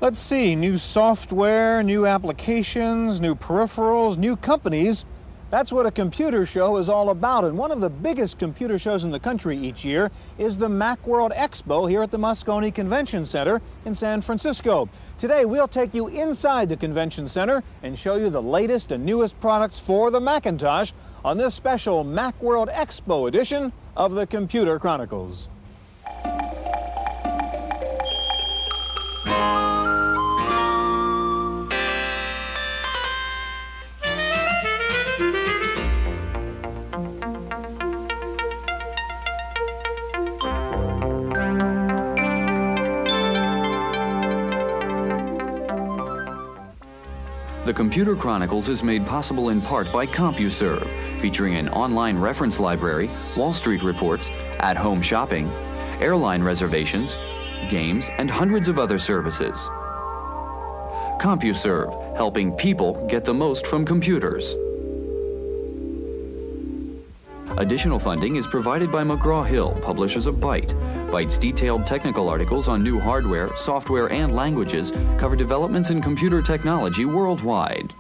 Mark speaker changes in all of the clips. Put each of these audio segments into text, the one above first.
Speaker 1: Let's see, new software, new applications, new peripherals, new companies. That's what a computer show is all about, and one of the biggest computer shows in the country each year is the MacWorld Expo here at the Moscone Convention Center in San Francisco. Today we'll take you inside the convention center and show you the latest and newest products for the Macintosh on this special MacWorld Expo edition of the Computer Chronicles.
Speaker 2: The Computer Chronicles is made possible in part by CompuServe, featuring an online reference library, Wall Street reports, at-home shopping, airline reservations, games, and hundreds of other services. CompuServe, helping people get the most from computers. Additional funding is provided by McGraw-Hill, publishers of Byte. Byte's detailed technical articles on new hardware, software, and languages cover developments in computer technology worldwide.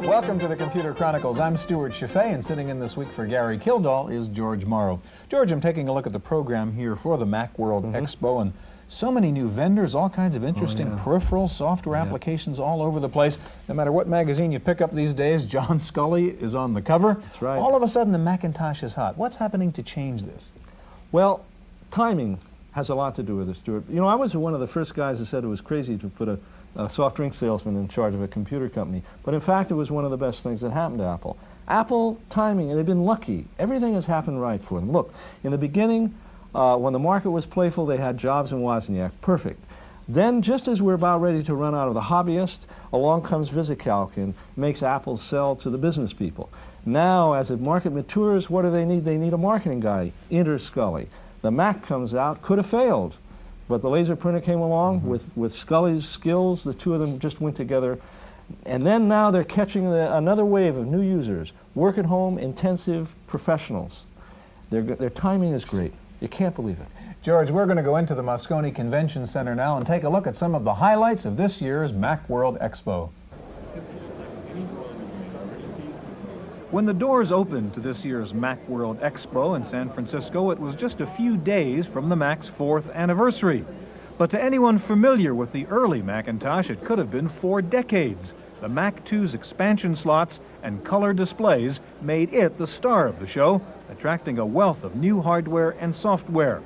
Speaker 1: Welcome to the Computer Chronicles. I'm Stewart Cheifet, and sitting in this week for Gary Kildall is George Morrow. George, I'm taking a look at the program here for the MacWorld Expo, and so many new vendors, all kinds of interesting peripherals, software applications all over the place. No matter what magazine you pick up these days, John Scully is on the cover.
Speaker 3: That's right.
Speaker 1: All of a sudden, the Macintosh is hot. What's happening to change this?
Speaker 3: Well, timing has a lot to do with it, Stuart. You know, I was one of the first guys that said it was crazy to put a soft drink salesman in charge of a computer company. But in fact, it was one of the best things that happened to Apple. Apple, timing, and they've been lucky. Everything has happened right for them. Look, in the beginning, when the market was playful, they had Jobs and Wozniak. Perfect. Then, just as we're about ready to run out of the hobbyist, along comes VisiCalc and makes Apple sell to the business people. Now, as the market matures, what do they need? They need a marketing guy. Enter Scully. The Mac comes out, could have failed, but the laser printer came along with Scully's skills. The two of them just went together. And then now they're catching another wave of new users, work-at-home, intensive professionals. Their timing is great. You can't believe it.
Speaker 1: George, we're going to go into the Moscone Convention Center now and take a look at some of the highlights of this year's MacWorld Expo. When the doors opened to this year's MacWorld Expo in San Francisco, it was just a few days from the Mac's 4th anniversary. But to anyone familiar with the early Macintosh, it could have been 4 decades. The Mac II's expansion slots and color displays made it the star of the show, attracting a wealth of new hardware and software.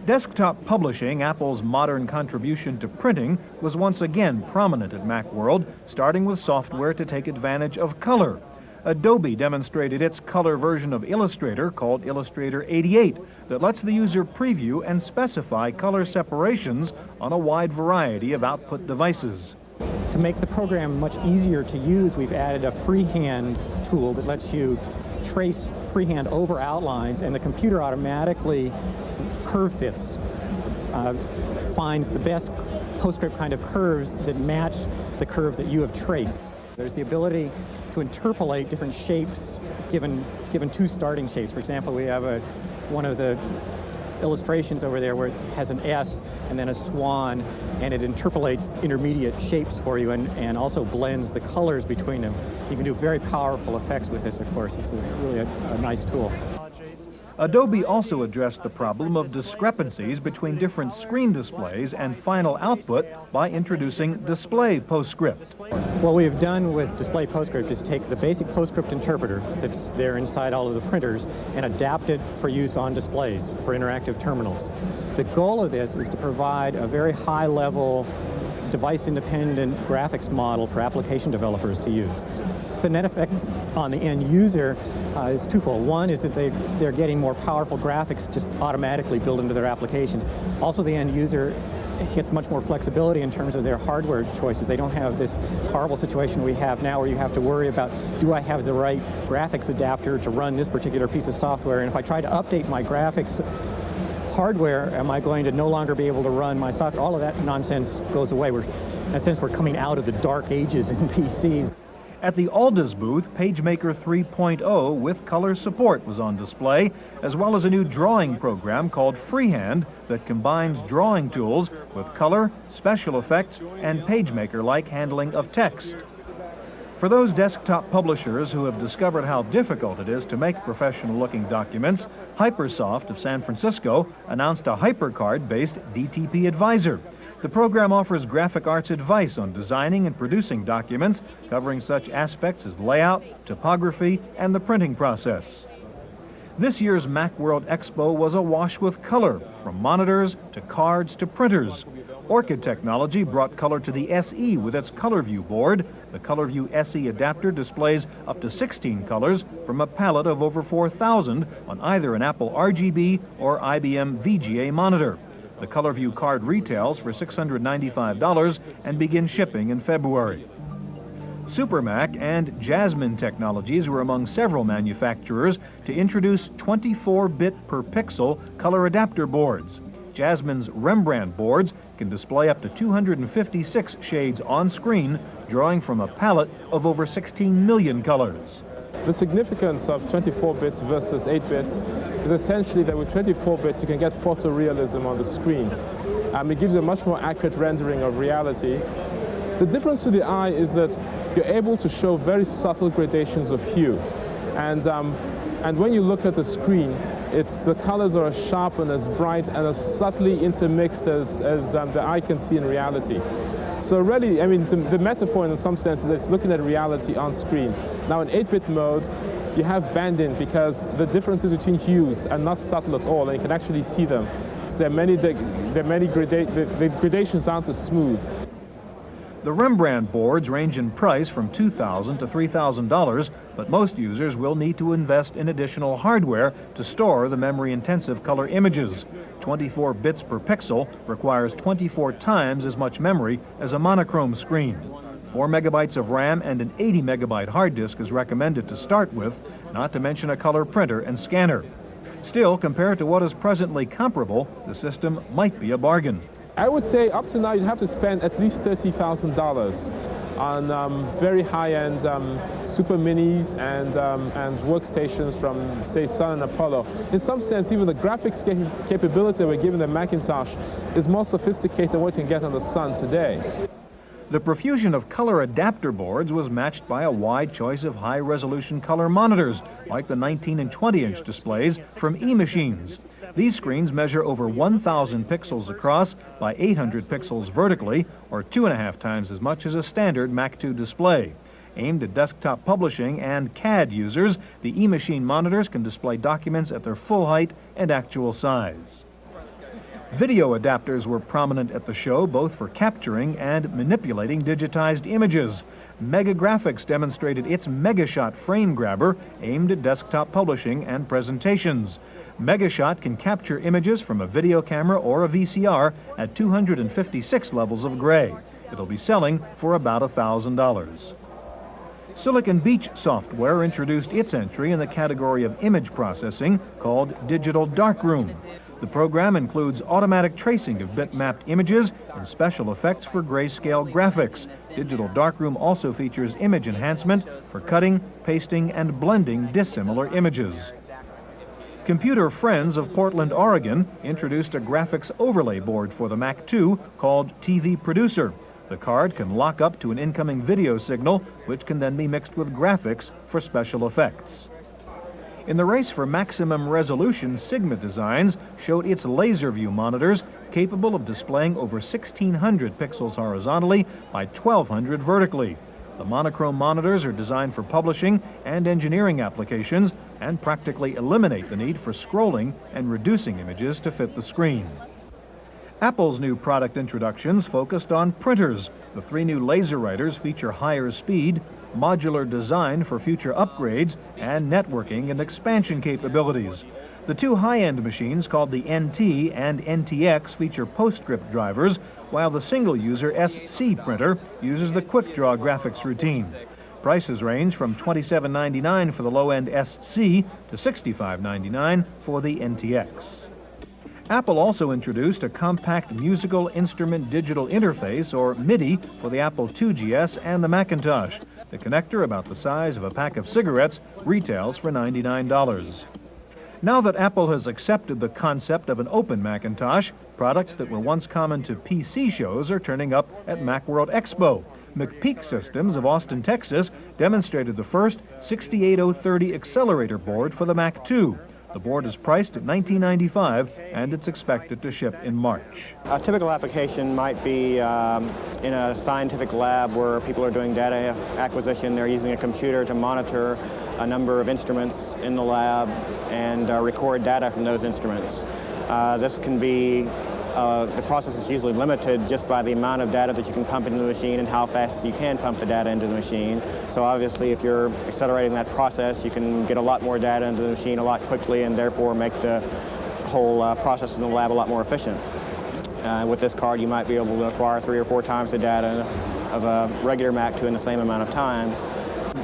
Speaker 1: Desktop publishing, Apple's modern contribution to printing, was once again prominent at Macworld, starting with software to take advantage of color. Adobe demonstrated its color version of Illustrator, called Illustrator 88, that lets the user preview and specify color separations on a wide variety of output devices.
Speaker 4: To make the program much easier to use, we've added a FreeHand tool that lets you trace freehand over outlines, and the computer automatically curve fits, finds the best PostScript kind of curves that match the curve that you have traced. There's the ability to interpolate different shapes given 2 starting shapes. For example, we have one of the illustrations over there where it has an S and then a swan, and it interpolates intermediate shapes for you and also blends the colors between them. You can do very powerful effects with this, of course. It's really a nice tool.
Speaker 1: Adobe also addressed the problem of discrepancies between different screen displays and final output by introducing Display PostScript.
Speaker 4: What we've done with Display PostScript is take the basic PostScript interpreter that's there inside all of the printers and adapt it for use on displays for interactive terminals. The goal of this is to provide a very high-level device-independent graphics model for application developers to use. The net effect on the end user is twofold. One is that they're getting more powerful graphics just automatically built into their applications. Also, the end user gets much more flexibility in terms of their hardware choices. They don't have this horrible situation we have now where you have to worry about, do I have the right graphics adapter to run this particular piece of software? And if I try to update my graphics hardware, am I going to no longer be able to run my software? All of that nonsense goes away. In a sense, we're coming out of the dark ages in PCs.
Speaker 1: At the Alda's booth, PageMaker 3.0 with color support was on display, as well as a new drawing program called FreeHand that combines drawing tools with color, special effects, and PageMaker-like handling of text. For those desktop publishers who have discovered how difficult it is to make professional-looking documents, Hypersoft of San Francisco announced a HyperCard-based DTP advisor. The program offers graphic arts advice on designing and producing documents, covering such aspects as layout, typography, and the printing process. This year's MacWorld Expo was awash with color, from monitors to cards to printers. Orchid Technology brought color to the SE with its ColorView board. The ColorView SE adapter displays up to 16 colors from a palette of over 4,000 on either an Apple RGB or IBM VGA monitor. The ColorView card retails for $695 and begins shipping in February. SuperMac and Jasmine technologies were among several manufacturers to introduce 24-bit per pixel color adapter boards. Jasmine's Rembrandt boards can display up to 256 shades on screen, drawing from a palette of over 16 million colors.
Speaker 5: The significance of 24 bits versus 8 bits is essentially that with 24 bits you can get photorealism on the screen. It gives you a much more accurate rendering of reality. The difference to the eye is that you're able to show very subtle gradations of hue. And when you look at the screen, the colors are as sharp and as bright and as subtly intermixed as the eye can see in reality. So really, I mean, the metaphor in some sense is it's looking at reality on screen. Now in 8-bit mode, you have banding because the differences between hues are not subtle at all, and you can actually see them. So the gradations aren't as smooth.
Speaker 1: The Rembrandt boards range in price from $2,000 to $3,000, but most users will need to invest in additional hardware to store the memory-intensive color images. 24 bits per pixel requires 24 times as much memory as a monochrome screen. 4 megabytes of RAM and an 80 megabyte hard disk is recommended to start with, not to mention a color printer and scanner. Still, compared to what is presently comparable, the system might be a bargain.
Speaker 5: I would say up to now you'd have to spend at least $30,000 on very high-end super minis and workstations from, say, Sun and Apollo. In some sense, even the graphics capability that we're giving the Macintosh is more sophisticated than what you can get on the Sun today.
Speaker 1: The profusion of color adapter boards was matched by a wide choice of high-resolution color monitors, like the 19 and 20-inch displays from eMachines. These screens measure over 1,000 pixels across by 800 pixels vertically, or 2.5 times as much as a standard Mac II display. Aimed at desktop publishing and CAD users, the eMachine monitors can display documents at their full height and actual size. Video adapters were prominent at the show, both for capturing and manipulating digitized images. Mega Graphics demonstrated its MegaShot frame grabber aimed at desktop publishing and presentations. MegaShot can capture images from a video camera or a VCR at 256 levels of gray. It'll be selling for about $1,000. Silicon Beach Software introduced its entry in the category of image processing called Digital Darkroom. The program includes automatic tracing of bitmapped images and special effects for grayscale graphics. Digital Darkroom also features image enhancement for cutting, pasting, and blending dissimilar images. Computer Friends of Portland, Oregon introduced a graphics overlay board for the Mac II called TV Producer. The card can lock up to an incoming video signal, which can then be mixed with graphics for special effects. In the race for maximum resolution, Sigma Designs showed its LaserView monitors capable of displaying over 1,600 pixels horizontally by 1,200 vertically. The monochrome monitors are designed for publishing and engineering applications and practically eliminate the need for scrolling and reducing images to fit the screen. Apple's new product introductions focused on printers. The 3 new laser writers feature higher speed, modular design for future upgrades, and networking and expansion capabilities. The 2 high-end machines called the NT and NTX feature PostScript drivers, while the single-user SC printer uses the QuickDraw graphics routine. Prices range from $27.99 for the low-end SC to $65.99 for the NTX. Apple also introduced a compact musical instrument digital interface, or MIDI, for the Apple IIgs and the Macintosh. The connector, about the size of a pack of cigarettes, retails for $99. Now that Apple has accepted the concept of an open Macintosh, products that were once common to PC shows are turning up at MacWorld Expo. McPeak Systems of Austin, Texas, demonstrated the first 68030 accelerator board for the Mac II. The board is priced at $19.95, and it's expected to ship in March.
Speaker 6: A typical application might be in a scientific lab where people are doing data acquisition. They're using a computer to monitor a number of instruments in the lab and record data from those instruments. This can be the process is usually limited just by the amount of data that you can pump into the machine and how fast you can pump the data into the machine. So obviously if you're accelerating that process, you can get a lot more data into the machine a lot quickly and therefore make the whole process in the lab a lot more efficient. With this card, you might be able to acquire 3 or 4 times the data of a regular Mac II in the same amount of time.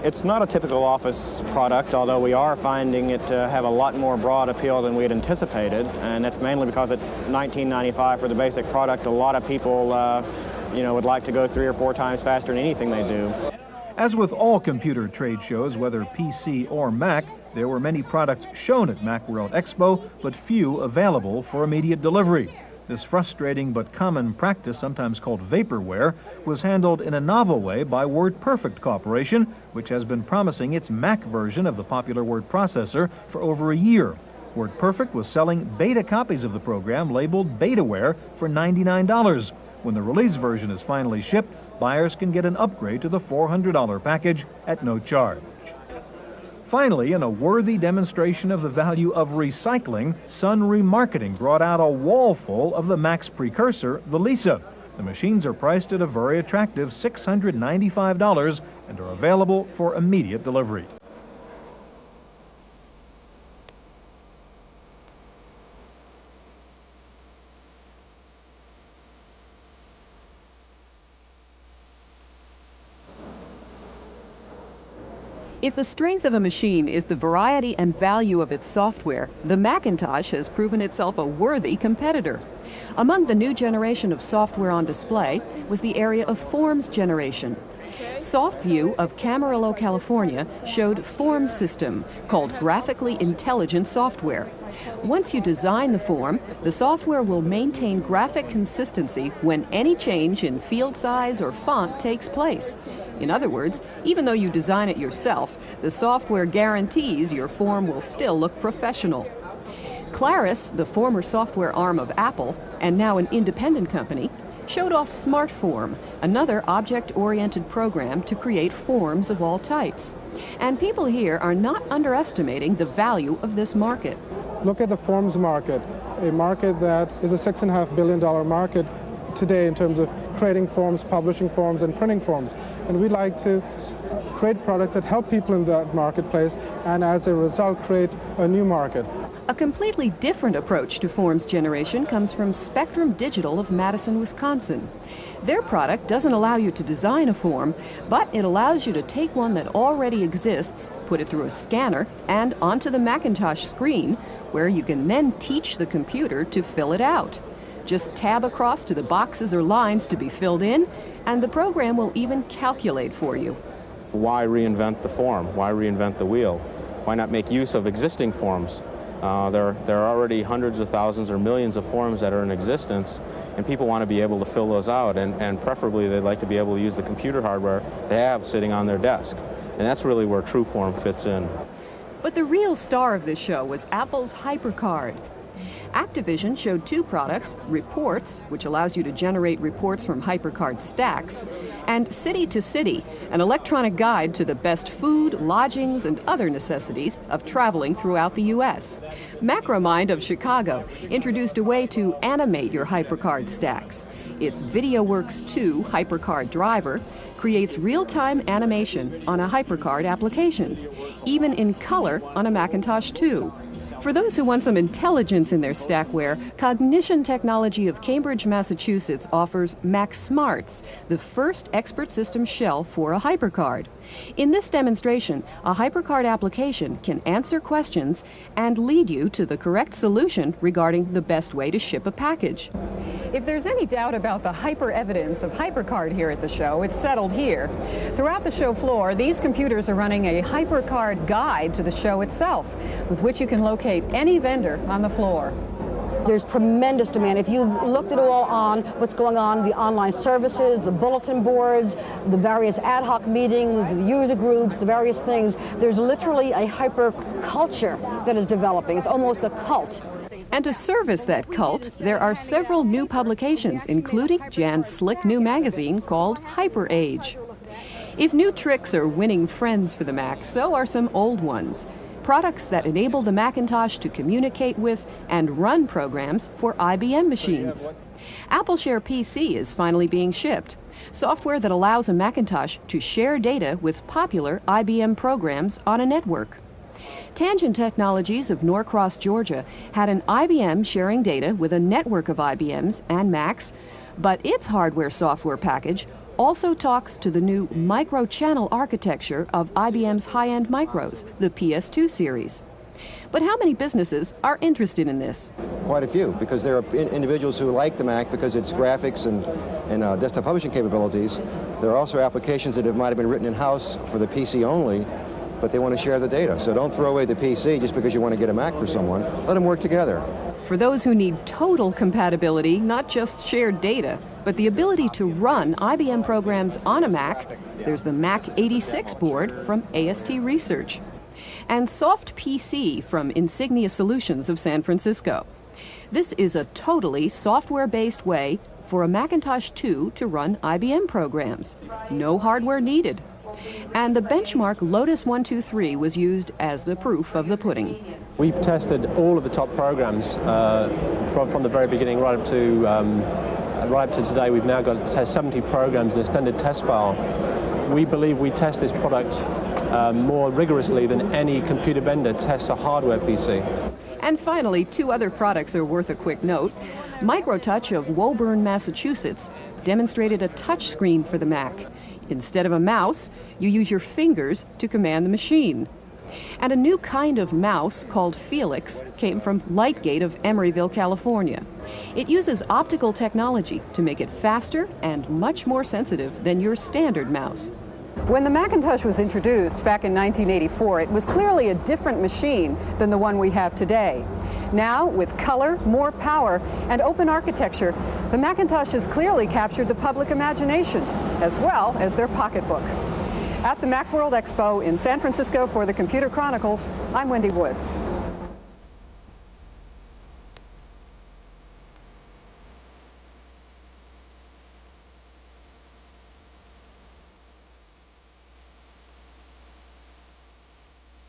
Speaker 6: It's not a typical Office product, although we are finding it to have a lot more broad appeal than we had anticipated, and that's mainly because at $19.95 for the basic product, a lot of people would like to go 3 or 4 times faster than anything they do.
Speaker 1: As with all computer trade shows, whether PC or Mac, there were many products shown at Macworld Expo, but few available for immediate delivery. This frustrating but common practice, sometimes called vaporware, was handled in a novel way by WordPerfect Corporation, which has been promising its Mac version of the popular word processor for over a year. WordPerfect was selling beta copies of the program labeled Betaware for $99. When the release version is finally shipped, buyers can get an upgrade to the $400 package at no charge. Finally, in a worthy demonstration of the value of recycling, Sun Remarketing brought out a wall full of the Mac's precursor, the Lisa. The machines are priced at a very attractive $695 and are available for immediate delivery.
Speaker 7: If the strength of a machine is the variety and value of its software, the Macintosh has proven itself a worthy competitor. Among the new generation of software on display was the area of forms generation. SoftView of Camarillo, California, showed Form System, called Graphically Intelligent Software. Once you design the form, the software will maintain graphic consistency when any change in field size or font takes place. In other words, even though you design it yourself, the software guarantees your form will still look professional. Claris, the former software arm of Apple, and now an independent company, showed off SmartForm, another object-oriented program to create forms of all types. And people here are not underestimating the value of this market.
Speaker 8: Look at the forms market, a market that is a $6.5 billion market today in terms of creating forms, publishing forms, and printing forms. And we like to create products that help people in that marketplace and as a result create a new market.
Speaker 7: A completely different approach to forms generation comes from Spectrum Digital of Madison, Wisconsin. Their product doesn't allow you to design a form, but it allows you to take one that already exists, put it through a scanner, and onto the Macintosh screen, where you can then teach the computer to fill it out. Just tab across to the boxes or lines to be filled in, and the program will even calculate for you.
Speaker 9: Why reinvent the form? Why reinvent the wheel? Why not make use of existing forms? There are already hundreds of thousands or millions of forms that are in existence, and people want to be able to fill those out, and preferably they'd like to be able to use the computer hardware they have sitting on their desk. And that's really where TrueForm fits in.
Speaker 7: But the real star of this show was Apple's HyperCard. Activision showed 2 products, Reports, which allows you to generate reports from HyperCard stacks, and City to City, an electronic guide to the best food, lodgings, and other necessities of traveling throughout the U.S. Macromind of Chicago introduced a way to animate your HyperCard stacks. Its VideoWorks 2 HyperCard driver creates real-time animation on a HyperCard application, even in color on a Macintosh II. For those who want some intelligence in their stackware, Cognition Technology of Cambridge, Massachusetts offers Mac Smarts, the first expert system shell for a HyperCard. In this demonstration, a HyperCard application can answer questions and lead you to the correct solution regarding the best way to ship a package. If there's any doubt about the hyper evidence of HyperCard here at the show, it's settled here. Throughout the show floor, these computers are running a HyperCard guide to the show itself, with which you can locate any vendor on the floor.
Speaker 10: There's tremendous demand. If you've looked at all on what's going on, the online services, the bulletin boards, the various ad hoc meetings, the user groups, the various things, there's literally a hyper culture that is developing. It's almost a cult.
Speaker 7: And to service that cult, there are several new publications, including Jan's slick new magazine called HyperAge. If new tricks are winning friends for the Mac, so are some old ones. Products that enable the Macintosh to communicate with and run programs for IBM machines. AppleShare PC is finally being shipped, software that allows a Macintosh to share data with popular IBM programs on a network. Tangent Technologies of Norcross, Georgia, had an IBM sharing data with a network of IBMs and Macs, but its hardware-software package also talks to the new micro-channel architecture of IBM's high-end micros, the PS2 series. But how many businesses are interested in this?
Speaker 11: Quite a few, because there are individuals who like the Mac because it's graphics and desktop publishing capabilities. There are also applications that might have been written in-house for the PC only, but they want to share the data. So don't throw away the PC just because you want to get a Mac for someone. Let them work together.
Speaker 7: For those who need total compatibility, not just shared data, but the ability to run IBM programs on a Mac, there's the Mac 86 board from AST Research, and SoftPC from Insignia Solutions of San Francisco. This is a totally software-based way for a Macintosh II to run IBM programs. No hardware needed. And the benchmark Lotus 123 was used as the proof of the pudding.
Speaker 4: We've tested all of the top programs from the very beginning right up to today. We've now got 70 programs in extended test file. We believe we test this product more rigorously than any computer vendor tests a hardware PC.
Speaker 7: And finally, two other products are worth a quick note. Microtouch of Woburn, Massachusetts, demonstrated a touch screen for the Mac. Instead of a mouse, you use your fingers to command the machine. And a new kind of mouse called Felix came from Lightgate of Emeryville, California. It uses optical technology to make it faster and much more sensitive than your standard mouse. When the Macintosh was introduced back in 1984, it was clearly a different machine than the one we have today. Now, with color, more power, and open architecture, the Macintosh has clearly captured the public imagination, as well as their pocketbook. At the MacWorld Expo in San Francisco for the Computer Chronicles, I'm Wendy Woods.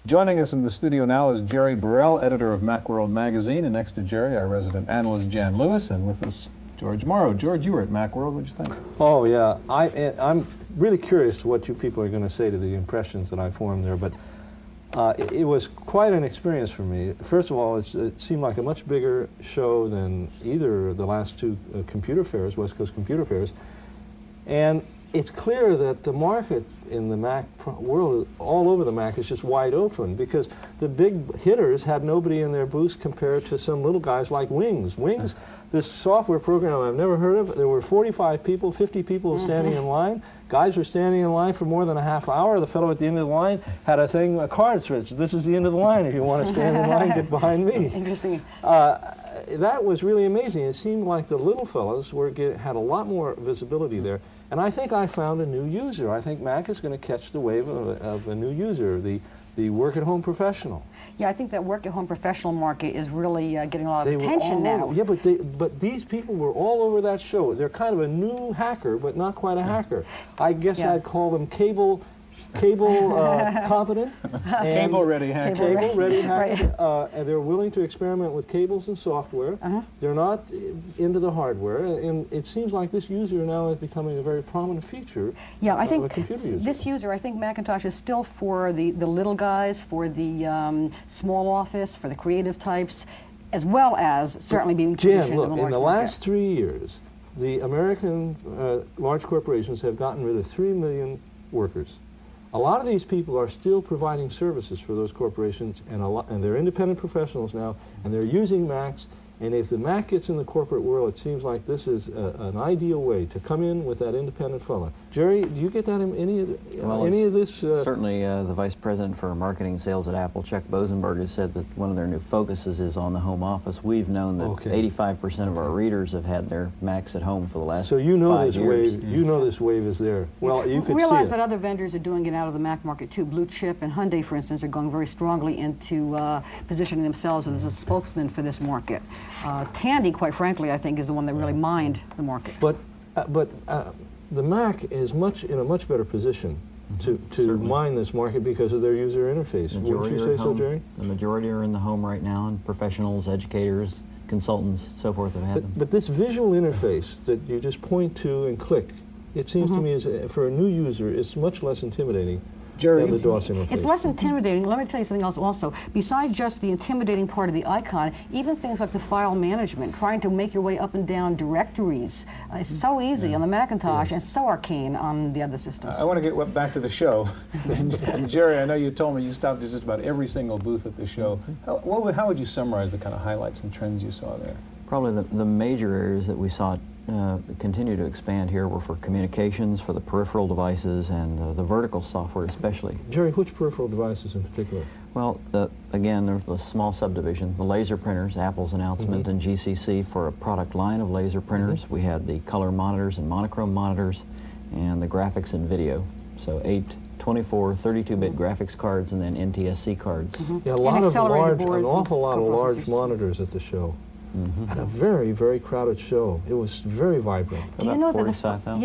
Speaker 1: Joining us in the studio now is Jerry Burrell, editor of Macworld magazine, and next to Jerry, our resident analyst Jan Lewis, and with us George Morrow. George, you were at Macworld. What did you think?
Speaker 3: Oh, yeah. I'm really curious what you people are going to say to the impressions that I formed there, but it was quite an experience for me. First of all, it seemed like a much bigger show than either of the last two computer fairs, West Coast computer fairs, and it's clear that the market in the Mac world, all over the Mac, is just wide open because the big hitters had nobody in their booths compared to some little guys like Wings. Wings, this software program I've never heard of, there were 45 people, 50 people standing in line. Guys were standing in line for more than a half hour. The fellow at the end of the line had a card switch. This is the end of the line. If you want to stand in line, get behind me.
Speaker 10: Interesting.
Speaker 3: That was really amazing. It seemed like the little fellas had a lot more visibility there. And I think I found a new user. I think Mac is going to catch the wave of a new user, the work-at-home professional.
Speaker 10: Yeah, I think that work-at-home professional market is really getting a lot of attention now.
Speaker 3: Yeah, but these people were all over that show. They're kind of a new hacker, but not quite a hacker. I guess I'd call them cable competent.
Speaker 1: Cable-ready hacker.
Speaker 3: Cable-ready hacker. Right. And they're willing to experiment with cables and software. They're not into the hardware. And it seems like this user now is becoming a very prominent feature of a computer user.
Speaker 10: This user, I think Macintosh is still for the little guys, for the small office, for the creative types, as well as certainly being positioned
Speaker 3: look, in the last
Speaker 10: market.
Speaker 3: 3 years, the American large corporations have gotten rid of 3 million workers. A lot of these people are still providing services for those corporations, and they're independent professionals now, and they're using Macs. And if the Mac gets in the corporate world, it seems like this is an ideal way to come in with that independent fella. Jerry, do you get that in any of this?
Speaker 12: Certainly, the Vice President for Marketing and Sales at Apple, Chuck Bosenberg, has said that one of their new focuses is on the home office. We've known that 85% of our readers have had their Macs at home for the last 5 years.
Speaker 3: So you know this wave. You know this wave is there. Well, you could
Speaker 10: realize
Speaker 3: see
Speaker 10: that other vendors are doing it out of the Mac market too. Blue Chip and Hyundai, for instance, are going very strongly into positioning themselves as a spokesman for this market. Tandy, quite frankly, I think, is the one that really mined the market.
Speaker 3: But the Mac is in a much better position to mine this market because of their user interface. Wouldn't you say so, Jerry?
Speaker 12: The majority are in the home right now, and professionals, educators, consultants, so forth have had them.
Speaker 3: But this visual interface that you just point to and click, it seems to me, for a new user, it's much less intimidating than the DOS interface.
Speaker 10: It's less intimidating. Let me tell you something else also. Besides just the intimidating part of the icon, even things like the file management, trying to make your way up and down directories, is so easy on the Macintosh and so arcane on the other systems.
Speaker 1: I want to get back to the show. And Jerry, I know you told me you stopped at just about every single booth at the show. How would you summarize the kind of highlights and trends you saw there?
Speaker 12: Probably the major areas that we saw continue to expand here were for communications, for the peripheral devices, and the vertical software especially.
Speaker 3: Jerry, which peripheral devices in particular?
Speaker 12: Well, again, there's a small subdivision. The laser printers, Apple's announcement, and GCC for a product line of laser printers. We had the color monitors and monochrome monitors, and the graphics and video. So 8, 24, 32-bit graphics cards, and then NTSC cards.
Speaker 3: Yeah, an awful lot of large monitors at the show. And a very, very crowded show. It was very vibrant.
Speaker 10: Do you know that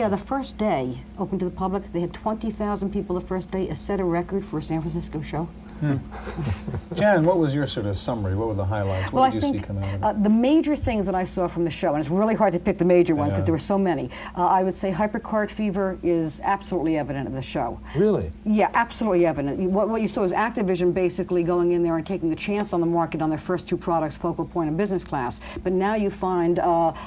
Speaker 10: the first day, open to the public, they had 20,000 people the first day, set a record for a San Francisco show?
Speaker 1: Jan, what was your sort of summary? What were the highlights? What did you see come out of it?
Speaker 10: The major things that I saw from the show, and it's really hard to pick the major ones because there were so many, I would say HyperCard fever is absolutely evident at the show.
Speaker 3: Really?
Speaker 10: Yeah, absolutely evident. What you saw is Activision basically going in there and taking the chance on the market on their first 2 products, Focal Point and Business Class. But now you find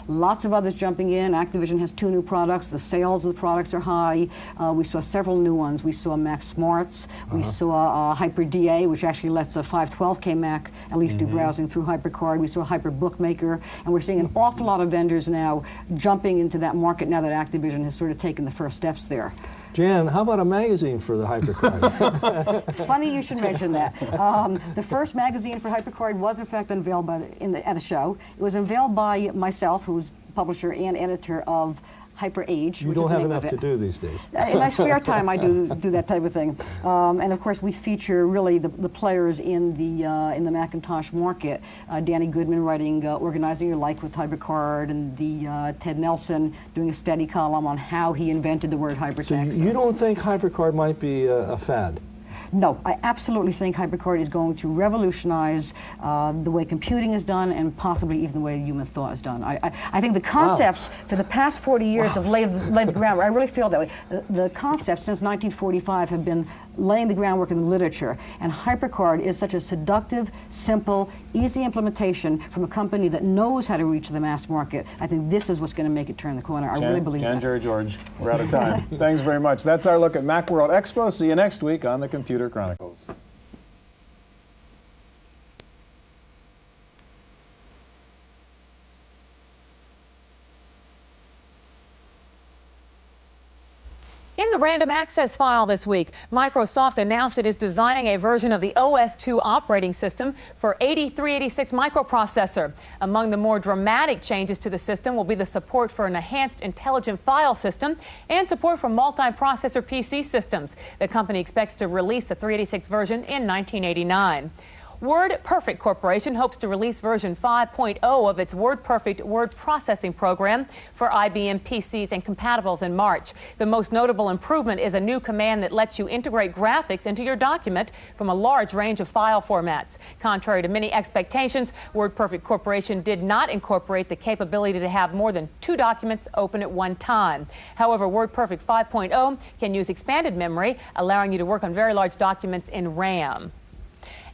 Speaker 10: lots of others jumping in. Activision has 2 new products. The sales of the products are high. We saw several new ones. We saw Mac Smarts. We saw HyperDA, which actually lets a 512K Mac at least do browsing through HyperCard. We saw HyperBookmaker, and we're seeing an awful lot of vendors now jumping into that market now that Activision has sort of taken the first steps there.
Speaker 3: Jan, how about a magazine for the HyperCard?
Speaker 10: Funny you should mention that. The first magazine for HyperCard was in fact unveiled at the show. It was unveiled by myself, who's publisher and editor of HyperAge.
Speaker 3: You don't have enough to do these days.
Speaker 10: In my spare time, I do that type of thing. And of course, we feature really the players in the Macintosh market. Danny Goodman writing Organizing Your Life with HyperCard, and the Ted Nelson doing a study column on how he invented the word hypertext.
Speaker 3: So you don't think HyperCard might be a fad?
Speaker 10: No, I absolutely think HyperCard is going to revolutionize the way computing is done and possibly even the way human thought is done. I think the concepts for the past 40 years have laid the groundwork. I really feel that way. The concepts since 1945 have been laying the groundwork in the literature, and HyperCard is such a seductive, simple, easy implementation from a company that knows how to reach the mass market. I think this is what's going to make it turn the corner. I really believe that.
Speaker 1: Jerry, George, we're out of time. Thanks very much. That's our look at MacWorld Expo. See you next week on the Computer Chronicles.
Speaker 13: In the random access file this week, Microsoft announced it is designing a version of the OS II operating system for 8386 microprocessor. Among the more dramatic changes to the system will be the support for an enhanced intelligent file system and support for multi-processor PC systems. The company expects to release the 386 version in 1989. WordPerfect Corporation hopes to release version 5.0 of its WordPerfect word processing program for IBM PCs and compatibles in March. The most notable improvement is a new command that lets you integrate graphics into your document from a large range of file formats. Contrary to many expectations, WordPerfect Corporation did not incorporate the capability to have more than 2 documents open at one time. However, WordPerfect 5.0 can use expanded memory, allowing you to work on very large documents in RAM.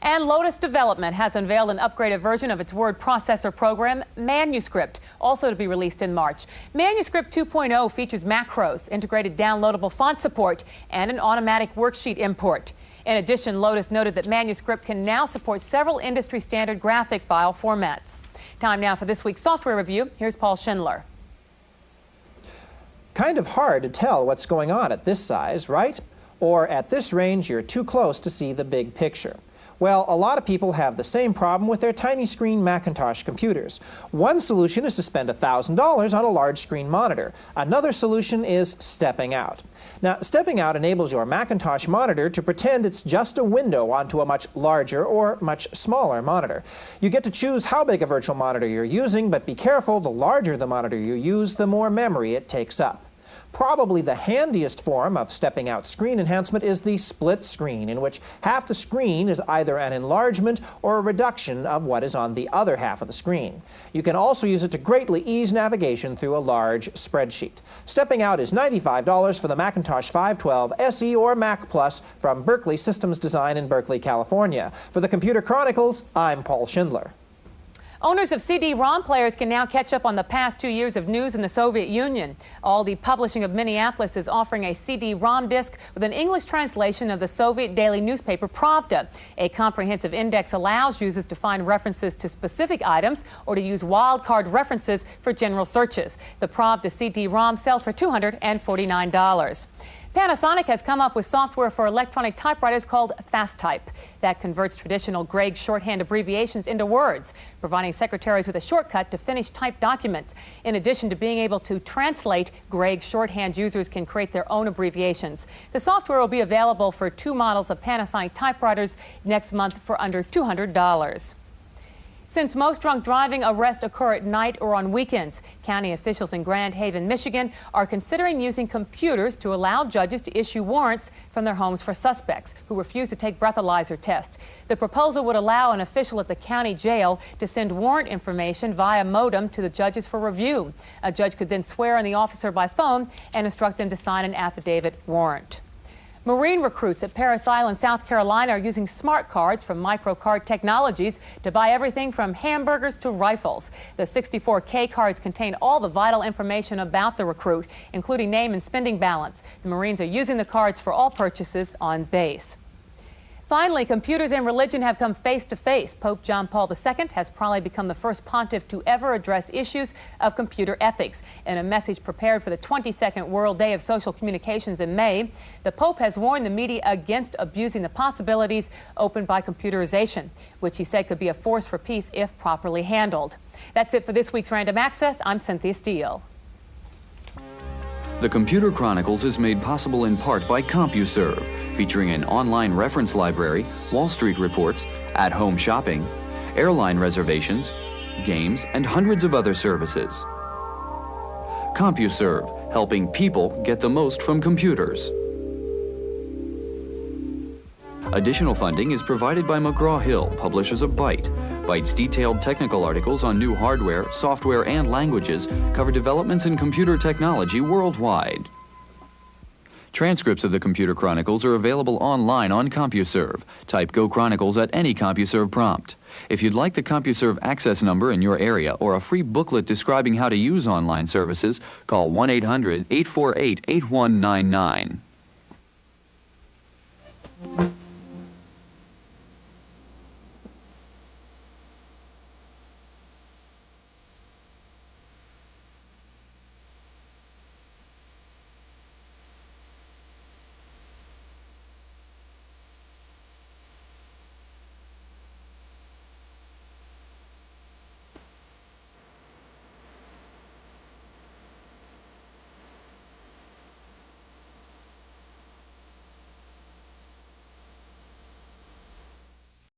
Speaker 13: And Lotus Development has unveiled an upgraded version of its word processor program, Manuscript, also to be released in March. Manuscript 2.0 features macros, integrated downloadable font support, and an automatic worksheet import. In addition, Lotus noted that Manuscript can now support several industry-standard graphic file formats. Time now for this week's software review. Here's Paul Schindler.
Speaker 14: Kind of hard to tell what's going on at this size, right? Or at this range, you're too close to see the big picture. Well, a lot of people have the same problem with their tiny screen Macintosh computers. One solution is to spend $1,000 on a large screen monitor. Another solution is stepping out. Now, stepping out enables your Macintosh monitor to pretend it's just a window onto a much larger or much smaller monitor. You get to choose how big a virtual monitor you're using, but be careful, the larger the monitor you use, the more memory it takes up. Probably the handiest form of stepping out screen enhancement is the split screen, in which half the screen is either an enlargement or a reduction of what is on the other half of the screen. You can also use it to greatly ease navigation through a large spreadsheet. Stepping out is $95 for the Macintosh 512 SE or Mac Plus from Berkeley Systems Design in Berkeley, California. For the Computer Chronicles, I'm Paul Schindler.
Speaker 13: Owners of CD-ROM players can now catch up on the past 2 years of news in the Soviet Union. Aldi Publishing of Minneapolis is offering a CD-ROM disc with an English translation of the Soviet daily newspaper Pravda. A comprehensive index allows users to find references to specific items or to use wildcard references for general searches. The Pravda CD-ROM sells for $249. Panasonic has come up with software for electronic typewriters called FastType that converts traditional Gregg shorthand abbreviations into words, providing secretaries with a shortcut to finish typed documents. In addition to being able to translate Gregg shorthand, users can create their own abbreviations. The software will be available for 2 models of Panasonic typewriters next month for under $200. Since most drunk driving arrests occur at night or on weekends, county officials in Grand Haven, Michigan are considering using computers to allow judges to issue warrants from their homes for suspects who refuse to take breathalyzer tests. The proposal would allow an official at the county jail to send warrant information via modem to the judges for review. A judge could then swear on the officer by phone and instruct them to sign an affidavit warrant. Marine recruits at Parris Island, South Carolina are using smart cards from MicroCard Technologies to buy everything from hamburgers to rifles. The 64K cards contain all the vital information about the recruit, including name and spending balance. The Marines are using the cards for all purchases on base. Finally, computers and religion have come face to face. Pope John Paul II has probably become the first pontiff to ever address issues of computer ethics. In a message prepared for the 22nd World Day of Social Communications in May, the Pope has warned the media against abusing the possibilities opened by computerization, which he said could be a force for peace if properly handled. That's it for this week's Random Access. I'm Cynthia Steele.
Speaker 2: The Computer Chronicles is made possible in part by CompuServe, featuring an online reference library, Wall Street reports, at-home shopping, airline reservations, games, and hundreds of other services. CompuServe, helping people get the most from computers. Additional funding is provided by McGraw-Hill, publishers of Byte. Byte's detailed technical articles on new hardware, software, and languages cover developments in computer technology worldwide. Transcripts of the Computer Chronicles are available online on CompuServe. Type Go Chronicles at any CompuServe prompt. If you'd like the CompuServe access number in your area or a free booklet describing how to use online services, call 1-800-848-8199.